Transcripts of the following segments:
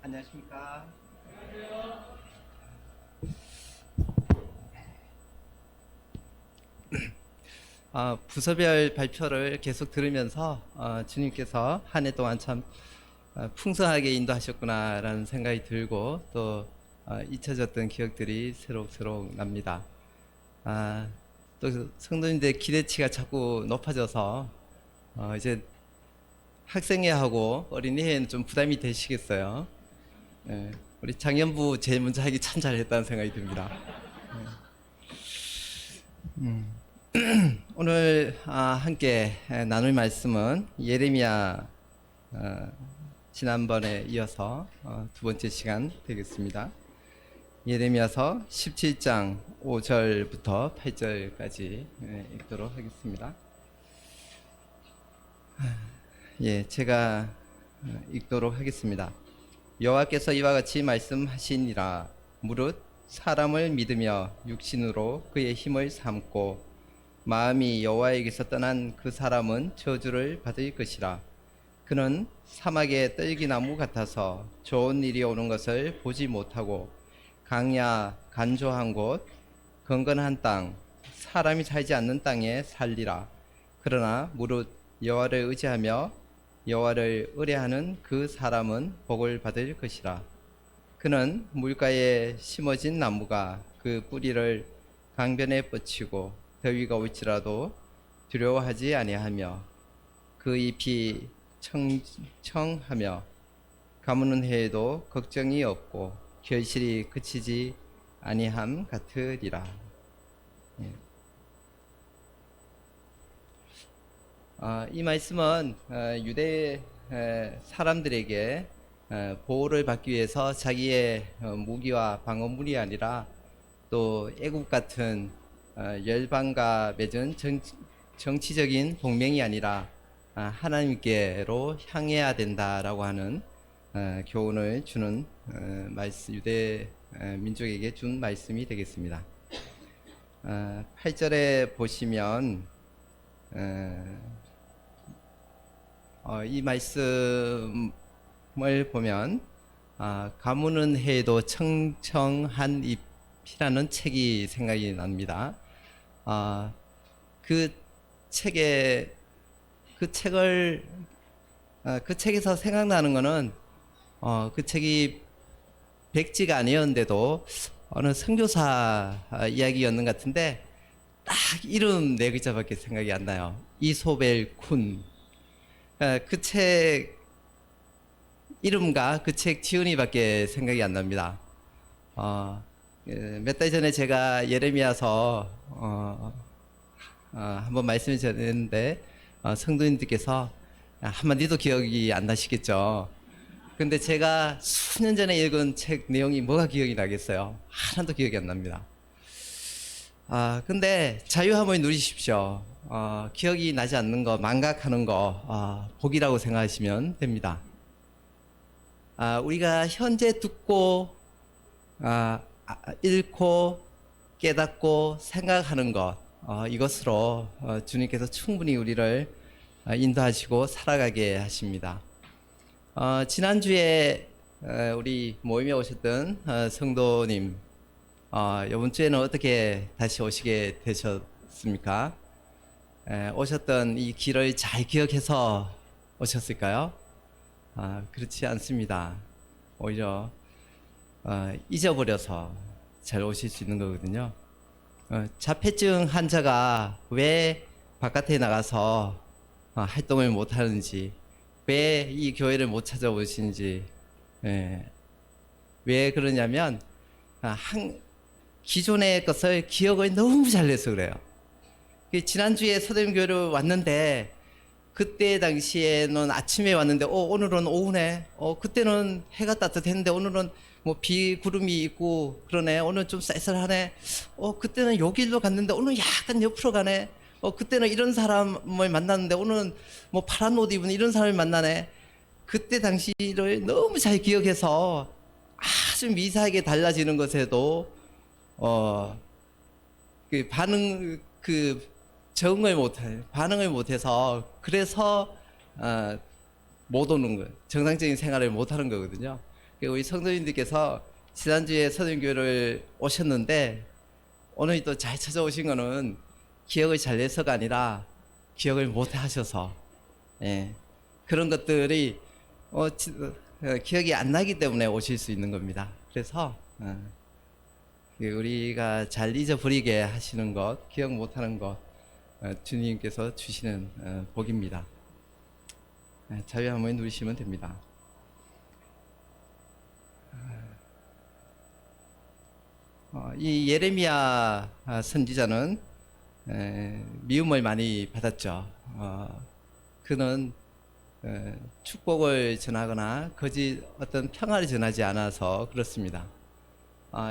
안녕하십니까. 부서별 발표를 계속 들으면서 주님께서 한 해 동안 참 풍성하게 인도하셨구나라는 생각이 들고 또 잊혀졌던 기억들이 새록새록 납니다. 또 성도님들 기대치가 자꾸 높아져서 이제 학생회하고 어린이회는 좀 부담이 되시겠어요. 예, 우리 장년부 제일 먼저 하기 참 잘했다는 생각이 듭니다. 오늘 함께 나눌 말씀은 예레미야 지난번에 이어서 두 번째 시간 되겠습니다. 예레미야서 17장 5절부터 8절까지 읽도록 하겠습니다. 예, 제가 읽도록 하겠습니다. 여호와께서 이와 같이 말씀하시니라. 무릇 사람을 믿으며 육신으로 그의 힘을 삼고 마음이 여호와에게서 떠난 그 사람은 저주를 받을 것이라. 그는 사막의 떨기나무 같아서 좋은 일이 오는 것을 보지 못하고 강야 간조한 곳 건건한 땅 사람이 살지 않는 땅에 살리라. 그러나 무릇 여호와를 의지하며 여호와를 의뢰하는 그 사람은 복을 받을 것이라. 그는 물가에 심어진 나무가 그 뿌리를 강변에 뻗치고 더위가 올지라도 두려워하지 아니하며 그 잎이 청청하며 가무는 해에도 걱정이 없고 결실이 그치지 아니함 같으리라. 예. 이 말씀은 유대 사람들에게 보호를 받기 위해서 자기의 무기와 방어물이 아니라 또 애국 같은 열방과 맺은 정치적인 동맹이 아니라 하나님께로 향해야 된다라고 하는 교훈을 주는 말씀, 유대 민족에게 준 말씀이 되겠습니다. 8절에 보시면 이 말씀을 보면 가무는 해에도 청청한 잎이라는 책이 생각이 납니다. 그 책에서 생각나는 거는 그 책이 백지가 아니었는데도 어느 선교사 이야기였는 것 같은데 딱 이름 네 글자밖에 생각이 안 나요. 이소벨 쿤. 그 책 이름과 그 책 지은이밖에 생각이 안 납니다. 몇 달 전에 제가 예레미야서 한번 말씀을 전했는데 성도님들께서 한마디도 기억이 안 나시겠죠. 근데 제가 수년 전에 읽은 책 내용이 뭐가 기억이 나겠어요? 하나도 기억이 안 납니다. 근데 자유함을 누리십시오. 기억이 나지 않는 거, 망각하는 거, 복이라고 생각하시면 됩니다. 우리가 현재 듣고, 읽고, 깨닫고, 생각하는 것, 이것으로 주님께서 충분히 우리를 인도하시고 살아가게 하십니다. 지난주에 우리 모임에 오셨던 성도님, 이번 주에는 어떻게 다시 오시게 되셨습니까? 오셨던 이 길을 잘 기억해서 오셨을까요? 그렇지 않습니다. 오히려 잊어버려서 잘 오실 수 있는 거거든요. 자폐증 환자가 왜 바깥에 나가서 활동을 못 하는지, 왜 이 교회를 못 찾아오시는지, 왜 그러냐면 기존의 것을 기억을 너무 잘해서 그래요. 지난주에 서대문교회를 왔는데 그때 당시에는 아침에 왔는데 오늘은 오후네. 그때는 해가 따뜻했는데 오늘은 뭐 구름이 있고 그러네. 오늘 좀 쌀쌀하네. 그때는 요 길로 갔는데 오늘 약간 옆으로 가네. 그때는 이런 사람을 만났는데 오늘은 뭐 파란 옷 입은 이런 사람을 만나네. 그때 당시를 너무 잘 기억해서 아주 미세하게 달라지는 것에도 반응을 못해서 그래서 못 오는 거예요. 정상적인 생활을 못 하는 거거든요. 우리 성도님들께서 지난주에 서든교회를 오셨는데 오늘 또 잘 찾아오신 거는 기억을 잘 내서가 아니라 기억을 못 하셔서, 예, 그런 것들이 기억이 안 나기 때문에 오실 수 있는 겁니다. 그래서 우리가 잘 잊어버리게 하시는 것, 기억 못하는 것, 주님께서 주시는 복입니다. 자유 한번 누르시면 됩니다. 이 예레미야 선지자는 미움을 많이 받았죠. 그는 축복을 전하거나 거짓 어떤 평화를 전하지 않아서 그렇습니다.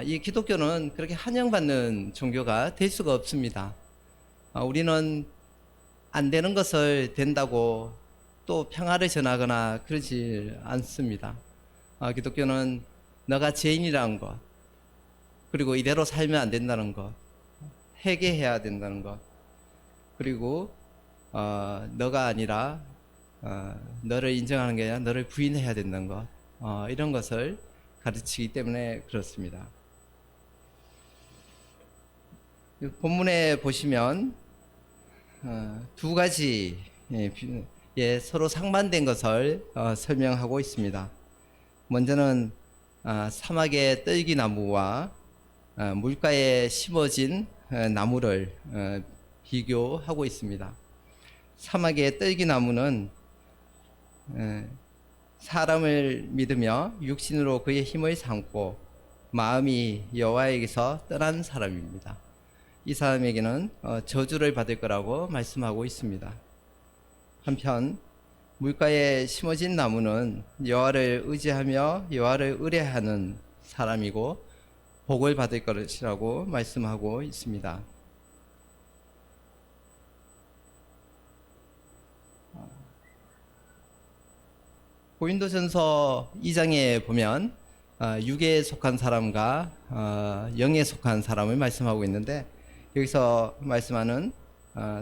이 기독교는 그렇게 환영받는 종교가 될 수가 없습니다. 우리는 안 되는 것을 된다고 또 평화를 전하거나 그러지 않습니다. 기독교는 너가 죄인이라는 것, 그리고 이대로 살면 안 된다는 것, 회개해야 된다는 것, 그리고 너가 아니라 너를 인정하는 게 아니라 너를 부인해야 된다는 것, 이런 것을 가르치기 때문에 그렇습니다. 본문에 보시면 두 가지 서로 상반된 것을 설명하고 있습니다. 먼저는 사막의 떨기나무와 물가에 심어진 나무를 비교하고 있습니다. 사막의 떨기나무는 사람을 믿으며 육신으로 그의 힘을 삼고 마음이 여호와에게서 떠난 사람입니다. 이 사람에게는 저주를 받을 거라고 말씀하고 있습니다. 한편 물가에 심어진 나무는 여호와를 의지하며 여호와를 의뢰하는 사람이고 복을 받을 것이라고 말씀하고 있습니다. 고린도전서 2장에 보면 육에 속한 사람과 영에 속한 사람을 말씀하고 있는데, 여기서 말씀하는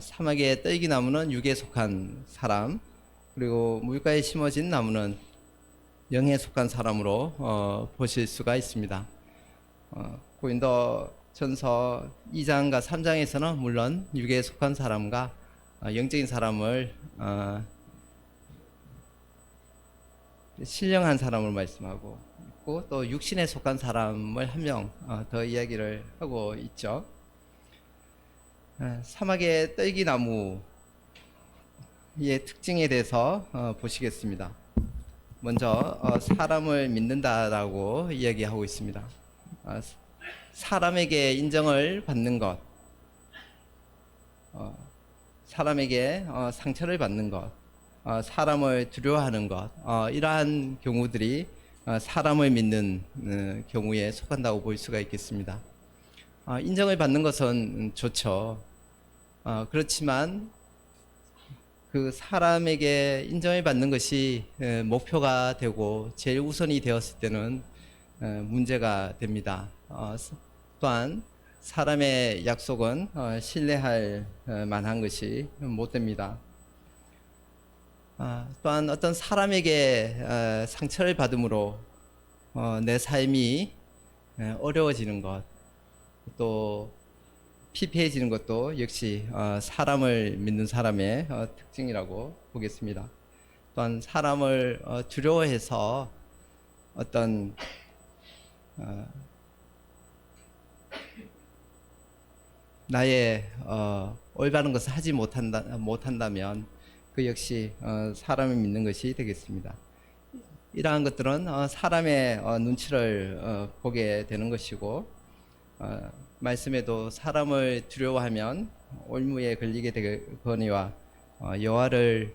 사막의 떨기나무는 육에 속한 사람, 그리고 물가에 심어진 나무는 영에 속한 사람으로 보실 수가 있습니다. 고린도전서 2장과 3장에서는 물론 육에 속한 사람과 영적인 사람을 신령한 사람을 말씀하고 있고, 또 육신에 속한 사람을 한 명 더 이야기를 하고 있죠. 사막의 떨기나무의 특징에 대해서 보시겠습니다. 먼저 사람을 믿는다라고 이야기하고 있습니다. 사람에게 인정을 받는 것, 사람에게 상처를 받는 것, 사람을 두려워하는 것, 이러한 경우들이 사람을 믿는 경우에 속한다고 볼 수가 있겠습니다. 인정을 받는 것은 좋죠. 그렇지만 그 사람에게 인정을 받는 것이 목표가 되고 제일 우선이 되었을 때는 문제가 됩니다. 또한 사람의 약속은 신뢰할 만한 것이 못 됩니다. 또한 어떤 사람에게 상처를 받음으로 내 삶이 어려워지는 것, 또 피폐해지는 것도 역시 사람을 믿는 사람의 특징이라고 보겠습니다. 또한 사람을 두려워해서 어떤 나의 올바른 것을 하지 못한다면 그 역시 사람을 믿는 것이 되겠습니다. 이러한 것들은 사람의 눈치를 보게 되는 것이고, 말씀에도 사람을 두려워하면 올무에 걸리게 되거니와 여호와를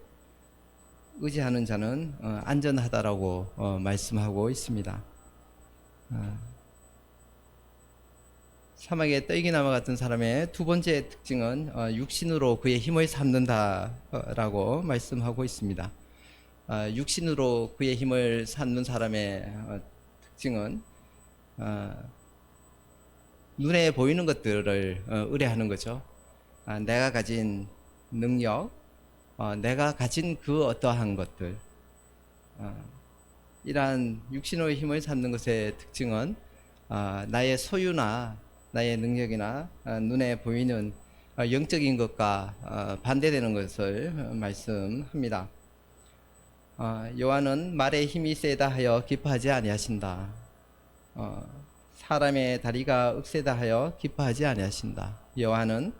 의지하는 자는 안전하다라고 말씀하고 있습니다. 사막의 떨기나무 같은 사람의 두 번째 특징은 육신으로 그의 힘을 삼는다라고 말씀하고 있습니다. 육신으로 그의 힘을 삼는 사람의 특징은 눈에 보이는 것들을 의뢰하는 거죠. 내가 가진 능력, 내가 가진 그 어떠한 것들, 이러한 육신의 힘을 찾는 것의 특징은 나의 소유나 나의 능력이나 눈에 보이는 영적인 것과 반대되는 것을 말씀합니다. 요한은 말에 힘이 세다 하여 기뻐하지 아니하신다. 사람의 다리가 억세다 하여 기뻐하지 아니하신다. 요한은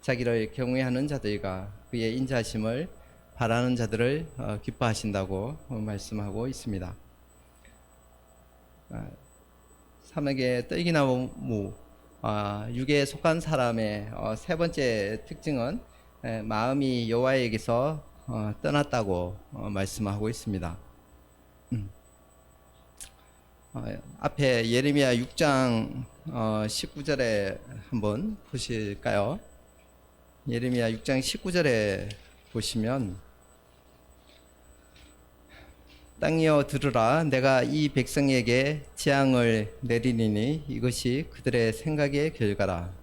자기를 경외하는 자들과 그의 인자하심을 바라는 자들을 기뻐하신다고 말씀하고 있습니다. 사막의 떨기나무 육에 속한 사람의 세 번째 특징은 마음이 여호와에게서 떠났다고 말씀하고 있습니다. 앞에 예레미야 6장 19절에 한번 보실까요? 예레미야 6장 19절에 보시면 땅이여 들으라 내가 이 백성에게 재앙을 내리리니 이것이 그들의 생각의 결과라.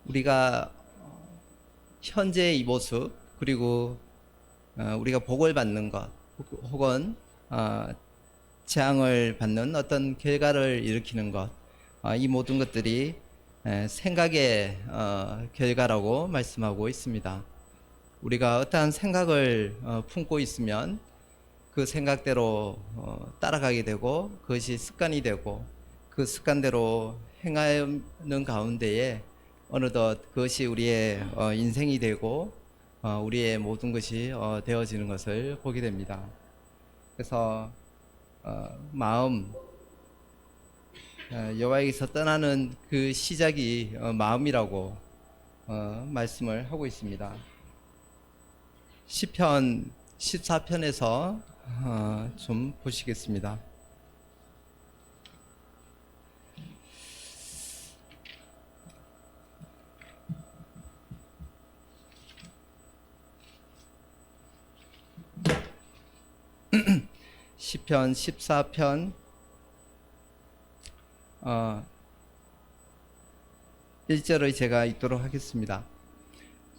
우리가 현재 이 모습 그리고 우리가 복을 받는 것 혹은 재앙을 받는 어떤 결과를 일으키는 것 이 모든 것들이 생각의 결과라고 말씀하고 있습니다. 우리가 어떠한 생각을 품고 있으면 그 생각대로 따라가게 되고 그것이 습관이 되고 그 습관대로 행하는 가운데에 어느덧 그것이 우리의 인생이 되고 우리의 모든 것이 되어지는 것을 보게 됩니다. 그래서 마음 여호와에게서 떠나는 그 시작이 마음이라고 말씀을 하고 있습니다. 시편 14편에서 좀 보시겠습니다. 시편 14편 1절을 제가 읽도록 하겠습니다.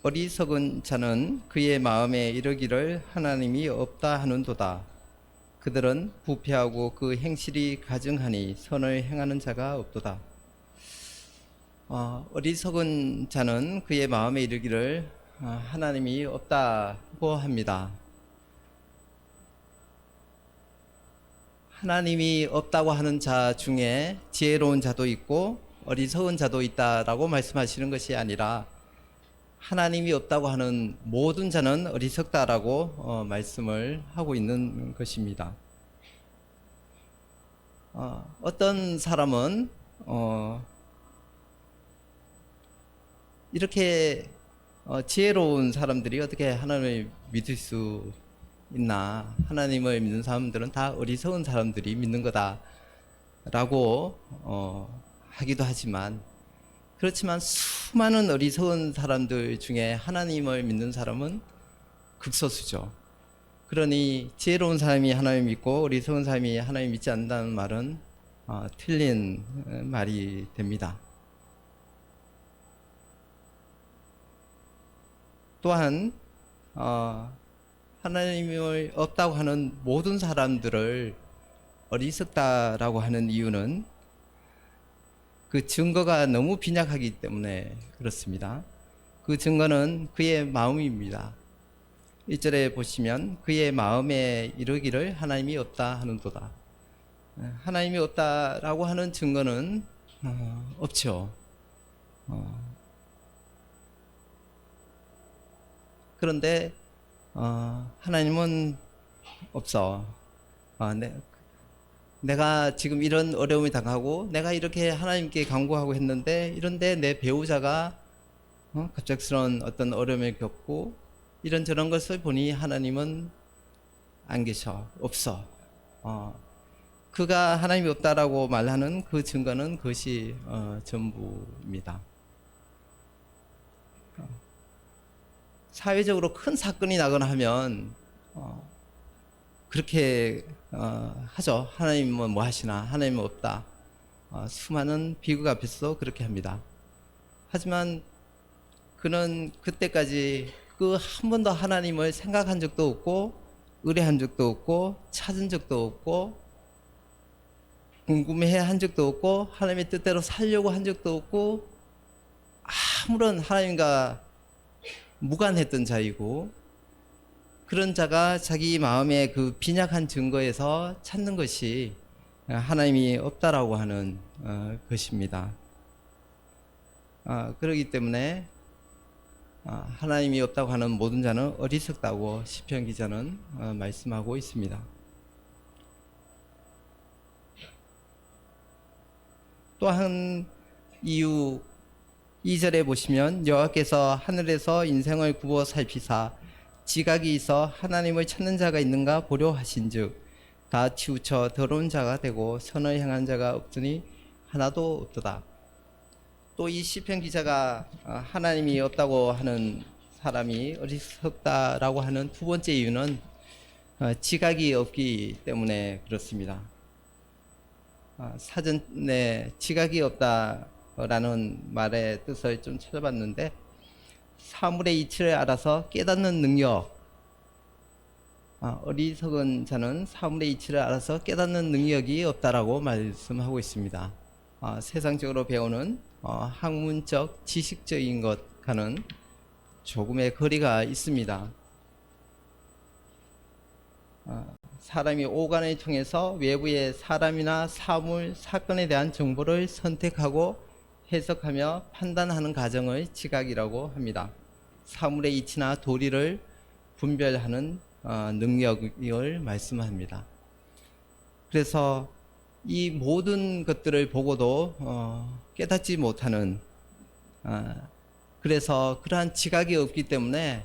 어리석은 자는 그의 마음에 이르기를 하나님이 없다 하는도다. 그들은 부패하고 그 행실이 가증하니 선을 행하는 자가 없도다. 어리석은 자는 그의 마음에 이르기를 하나님이 없다고 합니다. 하나님이 없다고 하는 자 중에 지혜로운 자도 있고 어리석은 자도 있다라고 말씀하시는 것이 아니라 하나님이 없다고 하는 모든 자는 어리석다라고 말씀을 하고 있는 것입니다. 어떤 사람은 이렇게 지혜로운 사람들이 어떻게 하나님을 믿을 수 있나? 하나님을 믿는 사람들은 다 어리석은 사람들이 믿는 거다라고 하기도 하지만 그렇지만 수많은 어리석은 사람들 중에 하나님을 믿는 사람은 극소수죠. 그러니 지혜로운 사람이 하나님 믿고 어리석은 사람이 하나님 믿지 않는다는 말은 틀린 말이 됩니다. 또한 하나님을 없다고 하는 모든 사람들을 어리석다라고 하는 이유는 그 증거가 너무 빈약하기 때문에 그렇습니다. 그 증거는 그의 마음입니다. 1절에 보시면 그의 마음에 이르기를 하나님이 없다 하는도다. 하나님이 없다라고 하는 증거는 없죠. 그런데 하나님은 없어. 내가 지금 이런 어려움을 당하고 내가 이렇게 하나님께 간구하고 했는데 이런데 내 배우자가 갑작스러운 어떤 어려움을 겪고 이런저런 것을 보니 하나님은 안 계셔. 없어. 그가 하나님이 없다라고 말하는 그 증거는 그것이 전부입니다. 사회적으로 큰 사건이 나거나 하면 그렇게 하죠. 하나님은 뭐 하시나? 하나님은 없다. 수많은 비극 앞에서 그렇게 합니다. 하지만 그는 그때까지 그 한 번도 하나님을 생각한 적도 없고 의뢰한 적도 없고 찾은 적도 없고 궁금해 한 적도 없고 하나님의 뜻대로 살려고 한 적도 없고 아무런 하나님과 무관했던 자이고, 그런 자가 자기 마음의 그 빈약한 증거에서 찾는 것이 하나님이 없다라고 하는 것입니다. 그렇기 때문에 하나님이 없다고 하는 모든 자는 어리석다고 시편 기자는 말씀하고 있습니다. 또 한 이유 2절에 보시면 여호와께서 하늘에서 인생을 굽어 살피사 지각이 있어 하나님을 찾는 자가 있는가 보려 하신즉 다 치우쳐 더러운 자가 되고 선을 행한 자가 없더니 하나도 없도다. 또 이 시편 기자가 하나님이 없다고 하는 사람이 어리석다라고 하는 두 번째 이유는 지각이 없기 때문에 그렇습니다. 사전에 지각이 없다라는 말의 뜻을 좀 찾아봤는데, 사물의 이치를 알아서 깨닫는 능력, 어리석은 자는 사물의 이치를 알아서 깨닫는 능력이 없다라고 말씀하고 있습니다. 세상적으로 배우는 학문적 지식적인 것과는 조금의 거리가 있습니다. 사람이 오간을 통해서 외부의 사람이나 사물, 사건에 대한 정보를 선택하고 해석하며 판단하는 과정을 지각이라고 합니다. 사물의 이치나 도리를 분별하는 능력을 말씀합니다. 그래서 이 모든 것들을 보고도 깨닫지 못하는, 그래서 그러한 지각이 없기 때문에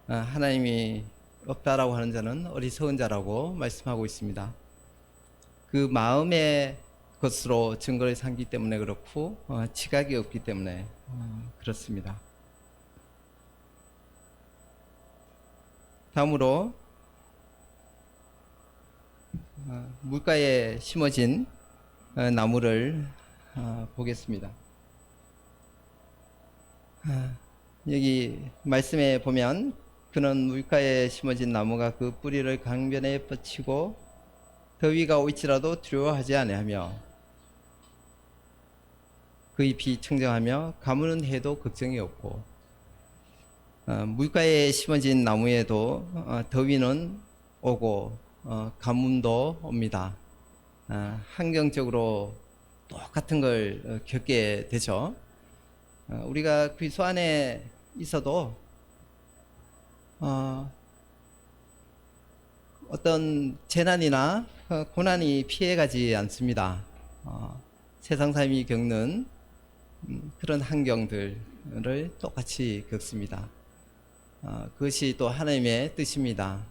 하나님이 없다라고 하는 자는 어리석은 자라고 말씀하고 있습니다. 그 마음의 것으로 증거를 삼기 때문에 그렇고 지각이 없기 때문에 그렇습니다. 다음으로 물가에 심어진 나무를 보겠습니다. 여기 말씀에 보면 그는 물가에 심어진 나무가 그 뿌리를 강변에 뻗치고 더위가 올지라도 두려워하지 아니하며 그 잎이 청정하며 가무는 해도 걱정이 없고, 물가에 심어진 나무에도 더위는 오고 가뭄도 옵니다. 환경적으로 똑같은 걸 겪게 되죠. 우리가 그리스도 안에 있어도 어떤 재난이나 고난이 피해가지 않습니다. 세상 삶이 겪는 그런 환경들을 똑같이 겪습니다. 그것이 또 하나님의 뜻입니다.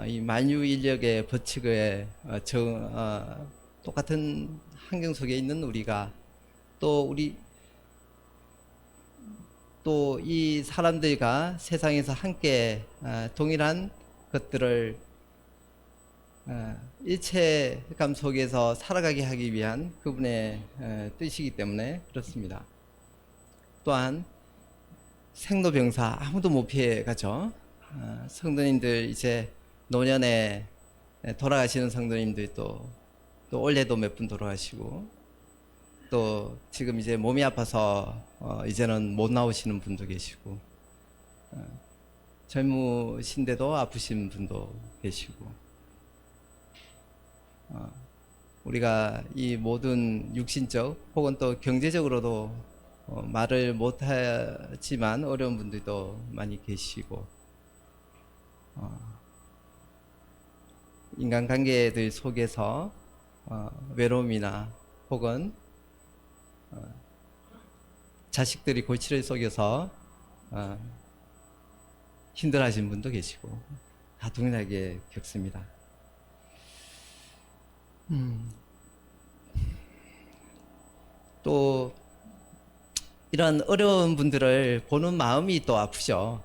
이 만유인력의 법칙에 똑같은 환경 속에 있는 우리가 또 이 사람들과 세상에서 함께 동일한 것들을 일체감 속에서 살아가게 하기 위한 그분의 뜻이기 때문에 그렇습니다. 또한 생로병사 아무도 못 피해가죠. 성도님들 이제 노년에 돌아가시는 성도님들 또 올해도 몇 분 돌아가시고, 또 지금 이제 몸이 아파서 이제는 못 나오시는 분도 계시고, 젊으신데도 아프신 분도 계시고, 우리가 이 모든 육신적 혹은 또 경제적으로도 말을 못하지만 어려운 분들도 많이 계시고, 인간관계들 속에서 외로움이나 혹은 자식들이 골치를 속여서 힘들어하신 분도 계시고, 다 동일하게 겪습니다. 또 이런 어려운 분들을 보는 마음이 또 아프죠.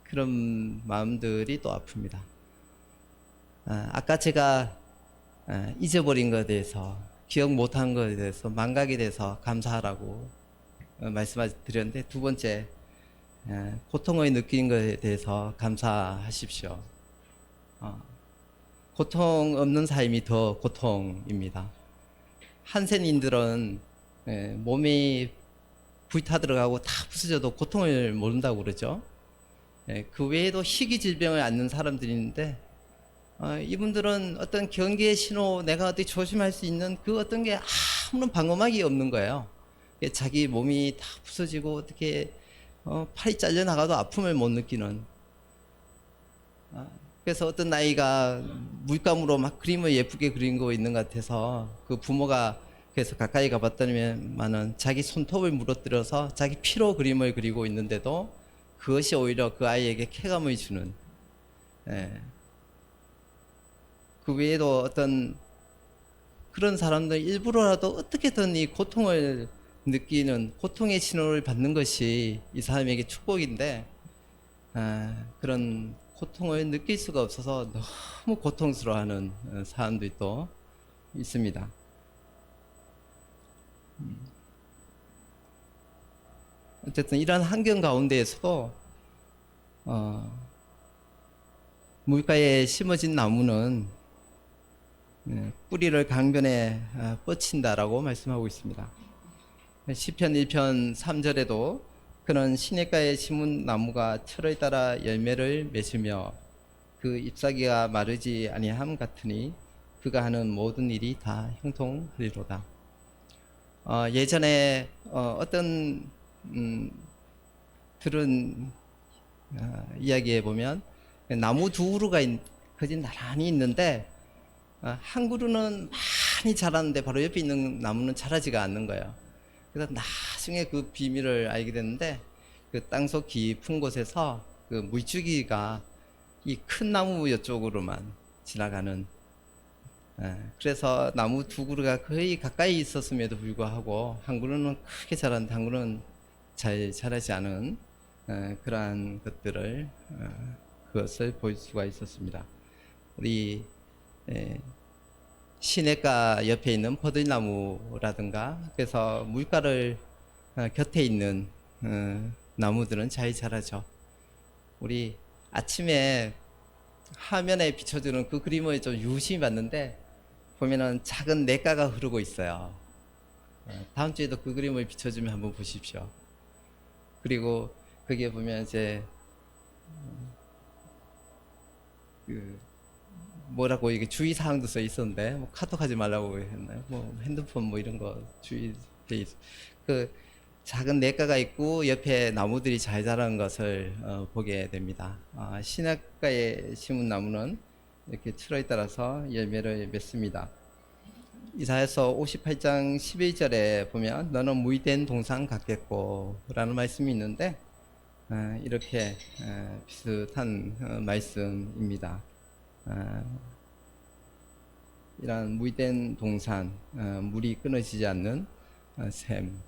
그런 마음들이 또 아픕니다. 아까 제가 잊어버린 것에 대해서, 기억 못한 것에 대해서, 망각에 대해서 감사하라고 말씀드렸는데, 두 번째, 고통을 느낀 것에 대해서 감사하십시오. 고통 없는 삶이 더 고통입니다. 한센인들은 몸이 불타 들어가고 다 부서져도 고통을 모른다고 그러죠. 그 외에도 희귀 질병을 앓는 사람들이 있는데 이분들은 어떤 경계의 신호, 내가 어떻게 조심할 수 있는 그 어떤 게 아무런 방어막이 없는 거예요. 자기 몸이 다 부서지고 어떻게 팔이 잘려나가도 아픔을 못 느끼는. 그래서 어떤 아이가 물감으로 막 그림을 예쁘게 그린 거 있는 것 같아서 그 부모가 그래서 가까이 가봤더니만은 자기 손톱을 물어뜯어서 자기 피로 그림을 그리고 있는데도 그것이 오히려 그 아이에게 쾌감을 주는. 그 외에도 어떤 그런 사람들 일부러라도 어떻게든 이 고통을 느끼는, 고통의 신호를 받는 것이 이 사람에게 축복인데 그런 고통을 느낄 수가 없어서 너무 고통스러워하는 사람들이 또 있습니다. 어쨌든 이런 환경 가운데에서도 물가에 심어진 나무는 뿌리를 강변에 뻗친다라고 말씀하고 있습니다. 시편 1편 3절에도 그는 시냇가에 심은 나무가 철을 따라 열매를 맺으며 그 잎사귀가 마르지 아니함 같으니 그가 하는 모든 일이 다 형통하리로다. 예전에 어떤 들은 이야기에 보면 나무 두 그루가 거진 나란히 있는데 한 그루는 많이 자랐는데 바로 옆에 있는 나무는 자라지가 않는 거예요. 그래서 나중에 그 비밀을 알게 됐는데 그 땅속 깊은 곳에서 그 물줄기가 이 큰 나무 이쪽으로만 지나가는. 그래서 나무 두 그루가 거의 가까이 있었음에도 불구하고 한 그루는 크게 자랐는데 한 그루는 잘 자라지 않은 그러한 것들을 그것을 볼 수가 있었습니다. 우리 시냇가 옆에 있는 버들나무라든가 그래서 물가를 곁에 있는 나무들은 잘 자라죠. 우리 아침에 화면에 비춰주는 그 그림을 좀 유심히 봤는데 보면은 작은 냇가가 흐르고 있어요. 다음 주에도 그 그림을 비춰주면 한번 보십시오. 그리고 거기에 보면 이제 그 뭐라고 이게 주의 사항도 써 있었는데 뭐 카톡하지 말라고 했나요? 뭐 핸드폰 뭐 이런 거 주의돼 있. 그 작은 냇가가 있고 옆에 나무들이 잘 자라는 것을 보게 됩니다. 시냇가에 심은 나무는 이렇게 철에 따라서 열매를 맺습니다. 이사야서 58장 11절에 보면 너는 무의된 동상 같겠고 라는 말씀이 있는데 이렇게 비슷한 말씀입니다. 이런 무의된 동산, 물이 끊어지지 않는 샘.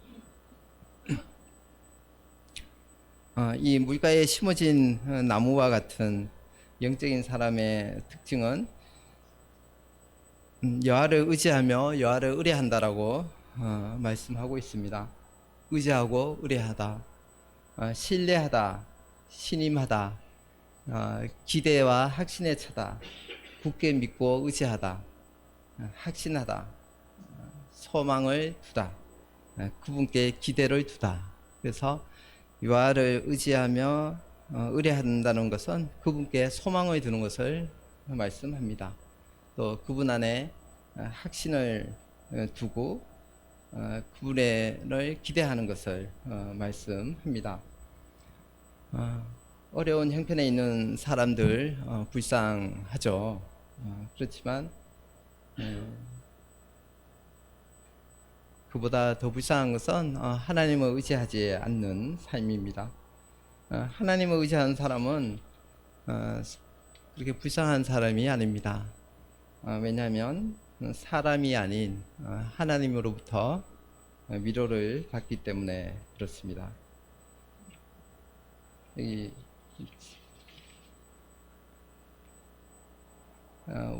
이 물가에 심어진 나무와 같은 영적인 사람의 특징은 여호와를 의지하며 여호와를 의뢰한다라고 말씀하고 있습니다. 의지하고 의뢰하다, 신뢰하다, 신임하다, 기대와 확신에 차다, 굳게 믿고 의지하다, 확신하다, 소망을 두다, 그분께 기대를 두다. 그래서 여호와를 의지하며 의뢰한다는 것은 그분께 소망을 두는 것을 말씀합니다. 또 그분 안에 확신을 두고 그분을 기대하는 것을 말씀합니다. 어려운 형편에 있는 사람들 불쌍하죠. 그렇지만 그보다 더 불쌍한 것은 하나님을 의지하지 않는 삶입니다. 하나님을 의지하는 사람은 그렇게 불쌍한 사람이 아닙니다. 왜냐하면 사람이 아닌 하나님으로부터 위로를 받기 때문에 그렇습니다. 여기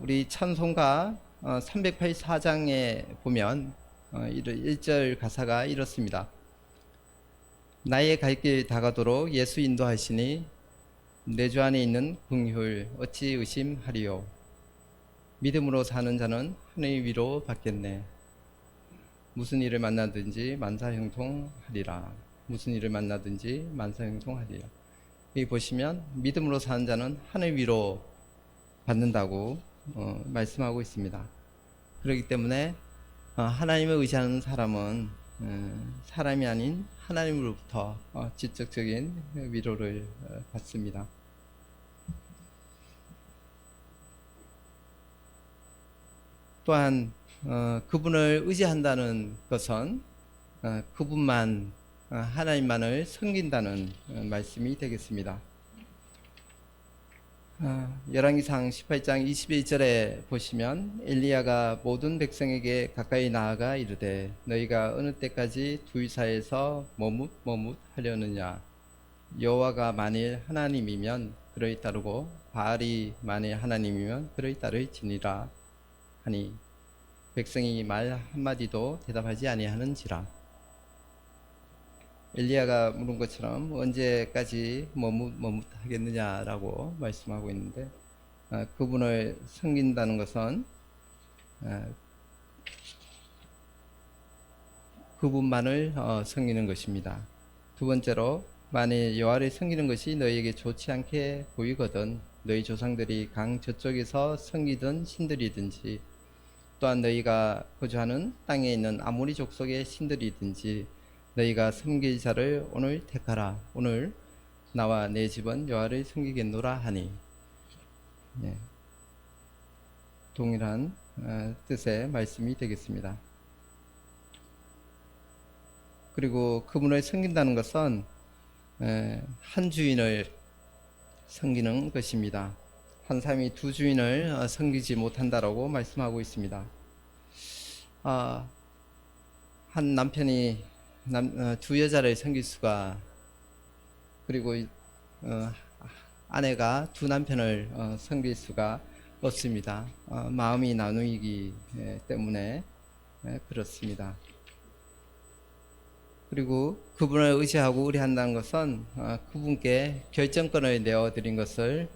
우리 찬송가 384장에 보면 1절 가사가 이렇습니다. 나의 갈 길 다가도록 예수 인도하시니 내 주 안에 있는 긍휼 어찌 의심하리요. 믿음으로 사는 자는 하늘 위로 받겠네. 무슨 일을 만나든지 만사형통하리라. 무슨 일을 만나든지 만사형통하리라. 여기 보시면 믿음으로 사는 자는 하늘 위로 받는다고 말씀하고 있습니다. 그렇기 때문에 하나님을 의지하는 사람은 사람이 아닌 하나님으로부터 지적적인 위로를 받습니다. 또한 그분을 의지한다는 것은 그분만 하나님만을 섬긴다는 말씀이 되겠습니다. 열왕기상 18장 21절에 보시면 엘리야가 모든 백성에게 가까이 나아가 이르되 너희가 어느 때까지 둘 사이에서 머뭇 하려느냐. 여호와가 만일 하나님이면 그를 따르고 바알이 만일 하나님이면 그를 따를지니라 하니 백성이 말 한마디도 대답하지 아니하는지라. 엘리야가 물은 것처럼 언제까지 머뭇 하겠느냐라고 말씀하고 있는데 그분을 섬긴다는 것은 그분만을 섬기는 것입니다. 두 번째로 만일 여호와를 섬기는 것이 너희에게 좋지 않게 보이거든 너희 조상들이 강 저쪽에서 섬기던 신들이든지 또한 너희가 거주하는 땅에 있는 아모리 족속의 신들이든지 너희가 섬길 자를 오늘 택하라. 오늘 나와 내 집은 여호와를 섬기겠노라 하니. 네. 동일한 뜻의 말씀이 되겠습니다. 그리고 그분을 섬긴다는 것은 한 주인을 섬기는 것입니다. 한 사람이 두 주인을 섬기지 못한다라고 말씀하고 있습니다. 한 남편이 두 여자를 섬길 수가 그리고 아내가 두 남편을 섬길 수가 없습니다. 마음이 나누이기 때문에 그렇습니다. 그리고 그분을 의지하고 의뢰한다는 것은 그분께 결정권을 내어드린 것을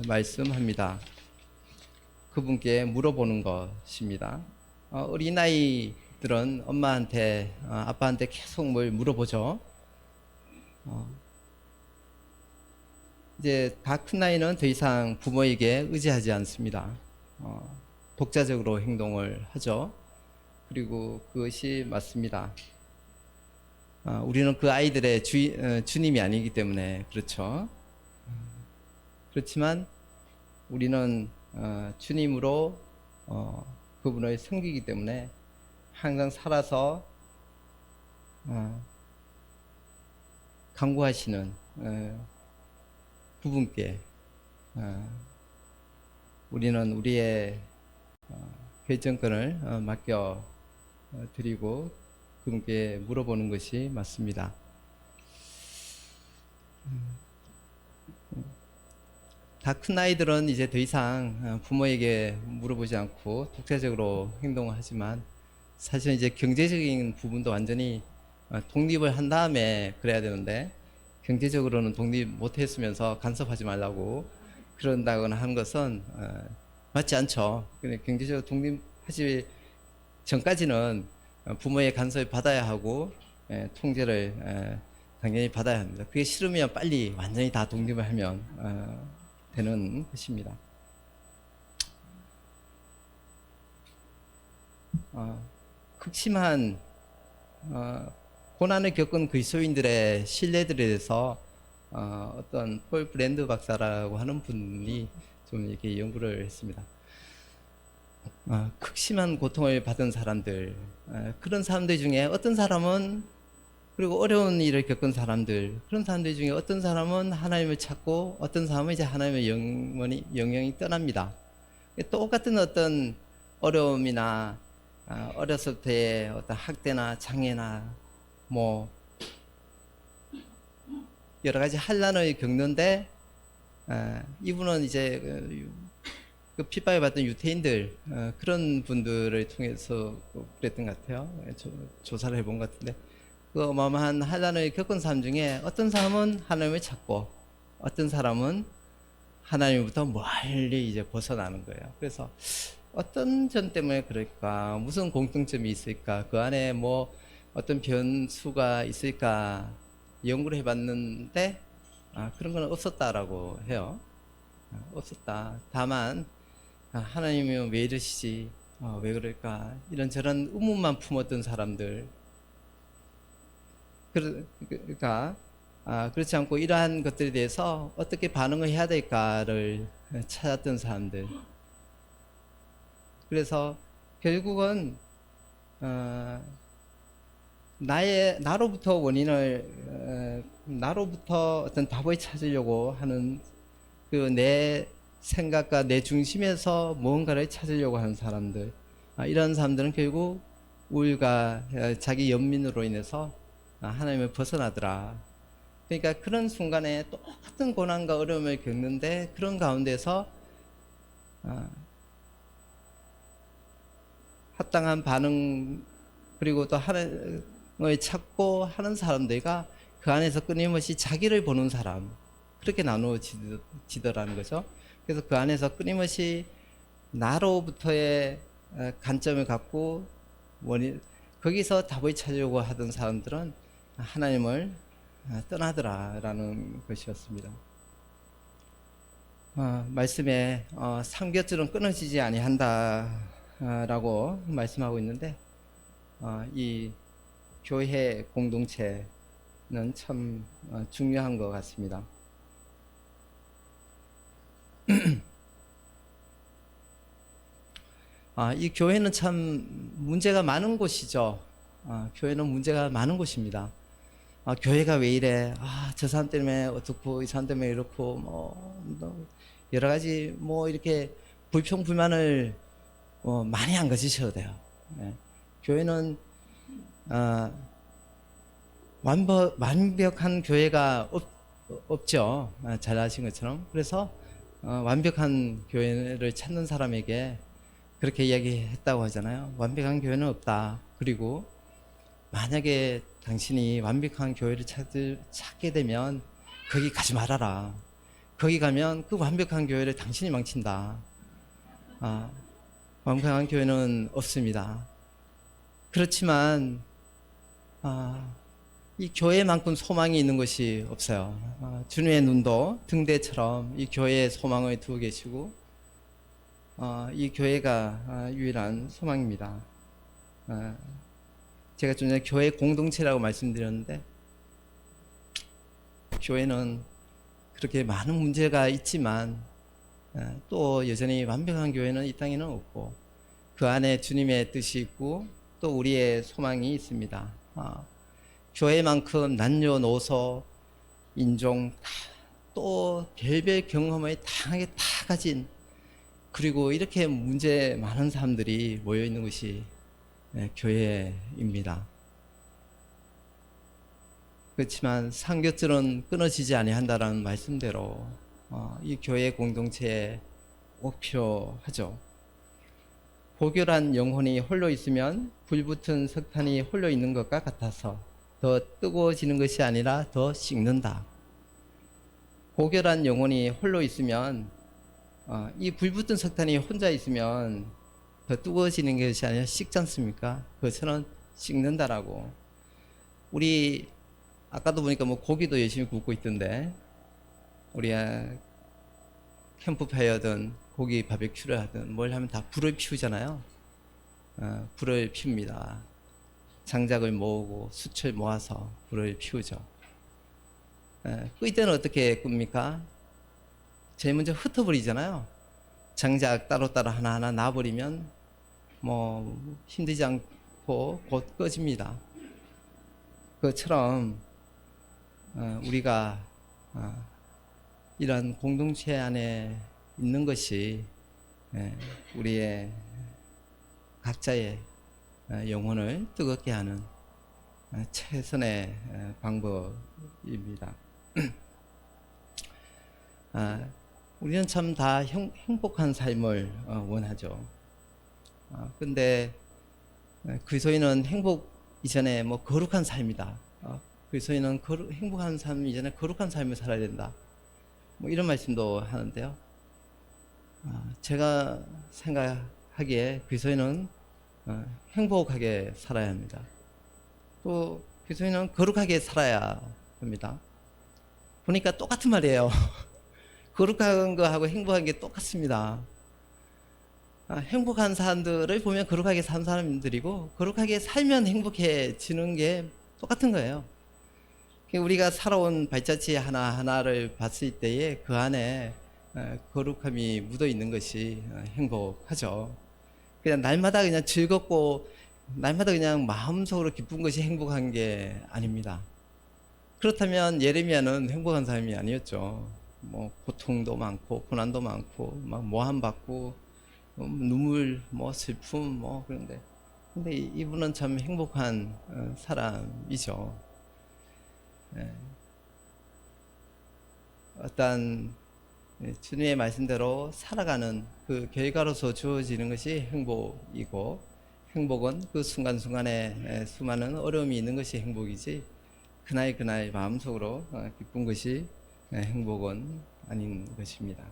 말씀합니다. 그분께 물어보는 것입니다. 어린아이들은 엄마한테 아빠한테 계속 뭘 물어보죠. 이제 다 큰 나이는 더 이상 부모에게 의지하지 않습니다. 독자적으로 행동을 하죠. 그리고 그것이 맞습니다. 우리는 그 아이들의 주님이 아니기 때문에 그렇죠. 그렇지만 우리는 주님으로 그분을 섬기기 때문에 항상 살아서 간구하시는 그분께 우리는 우리의 결정권을 맡겨 드리고 그분께 물어보는 것이 맞습니다. 다 큰 아이들은 이제 더 이상 부모에게 물어보지 않고 독자적으로 행동을 하지만 사실 이제 경제적인 부분도 완전히 독립을 한 다음에 그래야 되는데 경제적으로는 독립 못 했으면서 간섭하지 말라고 그런다거나 하는 것은 맞지 않죠. 경제적으로 독립하지 전까지는 부모의 간섭을 받아야 하고 통제를 당연히 받아야 합니다. 그게 싫으면 빨리 완전히 다 독립을 하면 되는 것입니다. 극심한 고난을 겪은 그리스도인들의 신뢰들에 대해서 어떤 폴 브랜드 박사라고 하는 분이 좀 이렇게 연구를 했습니다. 극심한 고통을 받은 사람들, 그런 사람들 중에 어떤 사람은 그리고 어려운 일을 겪은 사람들, 그런 사람들 중에 어떤 사람은 하나님을 찾고 어떤 사람은 이제 하나님의 영향이 떠납니다. 똑같은 어떤 어려움이나 어렸을 때의 어떤 학대나 장애나 뭐 여러 가지 환난을 겪는데 이분은 이제 그 핍박을 받던 유태인들 그런 분들을 통해서 그랬던 것 같아요. 조사를 해본 것 같은데 그 어마어마한 환란을 겪은 사람 중에 어떤 사람은 하나님을 찾고 어떤 사람은 하나님부터 멀리 이제 벗어나는 거예요. 그래서 어떤 점 때문에 그럴까? 무슨 공통점이 있을까? 그 안에 뭐 어떤 변수가 있을까? 연구를 해봤는데 그런 건 없었다라고 해요. 없었다. 다만 하나님이 왜 이러시지? 왜 그럴까? 이런저런 의문만 품었던 사람들. 그러니까 그렇지 않고 이러한 것들에 대해서 어떻게 반응을 해야 될까를 찾았던 사람들. 그래서 결국은 나로부터 원인을 나로부터 어떤 답을 찾으려고 하는 그 내 생각과 내 중심에서 무언가를 찾으려고 하는 사람들, 이런 사람들은 결국 우울과 자기 연민으로 인해서 하나님을 벗어나더라. 그러니까 그런 순간에 똑같은 고난과 어려움을 겪는데 그런 가운데서 합당한 반응 그리고 또 하나님을 찾고 하는 사람들과 그 안에서 끊임없이 자기를 보는 사람, 그렇게 나누어지더라는 거죠. 그래서 그 안에서 끊임없이 나로부터의 관점을 갖고 거기서 답을 찾으려고 하던 사람들은 하나님을 떠나더라라는 것이었습니다. 말씀에 삼겹줄은 끊어지지 아니한다라고 말씀하고 있는데 이 교회 공동체는 참 중요한 것 같습니다. 이 교회는 참 문제가 많은 곳이죠. 교회는 문제가 많은 곳입니다. 교회가 왜 이래? 저 사람 때문에 어떻고, 이 사람 때문에 이렇고, 뭐, 여러 가지, 뭐, 이렇게 불평불만을 많이 안 가지셔도 돼요. 네. 교회는, 완벽한 교회가 없죠. 잘 아신 것처럼. 그래서, 완벽한 교회를 찾는 사람에게 그렇게 이야기했다고 하잖아요. 완벽한 교회는 없다. 그리고 만약에 당신이 완벽한 교회를 찾게 되면 거기 가지 말아라. 거기 가면 그 완벽한 교회를 당신이 망친다. 완벽한 교회는 없습니다. 그렇지만 이 교회만큼 소망이 있는 것이 없어요. 주님의 눈도 등대처럼 이 교회에 소망을 두고 계시고 이 교회가 유일한 소망입니다. 제가 좀 전에 교회 공동체라고 말씀드렸는데 교회는 그렇게 많은 문제가 있지만 또 여전히 완벽한 교회는 이 땅에는 없고 그 안에 주님의 뜻이 있고 또 우리의 소망이 있습니다. 교회만큼 남녀노소 인종 또 별별 경험을 다양하게 다 가진 그리고 이렇게 문제 많은 사람들이 모여 있는 것이 교회입니다. 그렇지만 삼겹줄은 끊어지지 아니한다라는 말씀대로 이 교회 공동체에 목표하죠. 고결한 영혼이 홀로 있으면 불붙은 석탄이 홀로 있는 것과 같아서 더 뜨거워지는 것이 아니라 더 식는다. 고결한 영혼이 홀로 있으면 이 불붙은 석탄이 혼자 있으면 더 뜨거워지는 것이 아니라 식지 않습니까? 그것은 식는다라고. 우리 아까도 보니까 뭐 고기도 열심히 굽고 있던데 우리 캠프파이어든 고기 바베큐를 하든 뭘 하면 다 불을 피우잖아요. 불을 피웁니다. 장작을 모으고 숯을 모아서 불을 피우죠. 끌 때는 어떻게 끕니까? 제일 먼저 흩어버리잖아요. 장작 따로따로 하나하나 놔버리면 뭐 힘들지 않고 곧 꺼집니다. 그것처럼 우리가 이런 공동체 안에 있는 것이 우리의 각자의 영혼을 뜨겁게 하는 최선의 방법입니다. 우리는 참 다 행복한 삶을 원하죠. 근데 그리스도인은 행복 이전에 뭐 거룩한 삶이다. 그리스도인은 행복한 삶 이전에 거룩한 삶을 살아야 된다. 뭐 이런 말씀도 하는데요. 제가 생각하기에 그리스도인은 행복하게 살아야 합니다. 또 그리스도인은 거룩하게 살아야 합니다. 보니까 똑같은 말이에요. 거룩한 거하고 행복한 게 똑같습니다. 행복한 사람들을 보면 거룩하게 사는 사람들이고 거룩하게 살면 행복해지는 게 똑같은 거예요. 우리가 살아온 발자취 하나하나를 봤을 때에 그 안에 거룩함이 묻어 있는 것이 행복하죠. 그냥 날마다 그냥 즐겁고 날마다 그냥 마음속으로 기쁜 것이 행복한 게 아닙니다. 그렇다면 예레미야는 행복한 삶이 아니었죠. 뭐 고통도 많고 고난도 많고 막 모함받고 눈물 뭐 슬픔 뭐 그런데 근데 이분은 참 행복한 사람이죠. 어떤 주님의 말씀대로 살아가는 그 결과로서 주어지는 것이 행복이고 행복은 그 순간순간에 수많은 어려움이 있는 것이 행복이지 그날 그날 마음속으로 기쁜 것이 행복은 아닌 것입니다.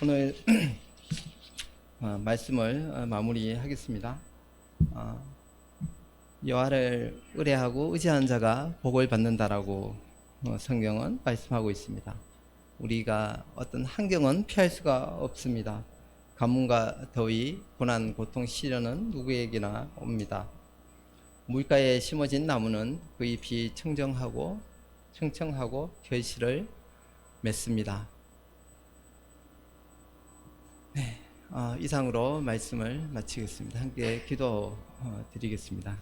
오늘 말씀을 마무리하겠습니다. 여호와를 의뢰하고 의지하는 자가 복을 받는다라고 성경은 말씀하고 있습니다. 우리가 어떤 환경은 피할 수가 없습니다. 가뭄과 더위, 고난, 고통, 시련은 누구에게나 옵니다. 물가에 심어진 나무는 그 잎이 청정하고 결실을 맺습니다. 네, 이상으로 말씀을 마치겠습니다. 함께 기도 드리겠습니다.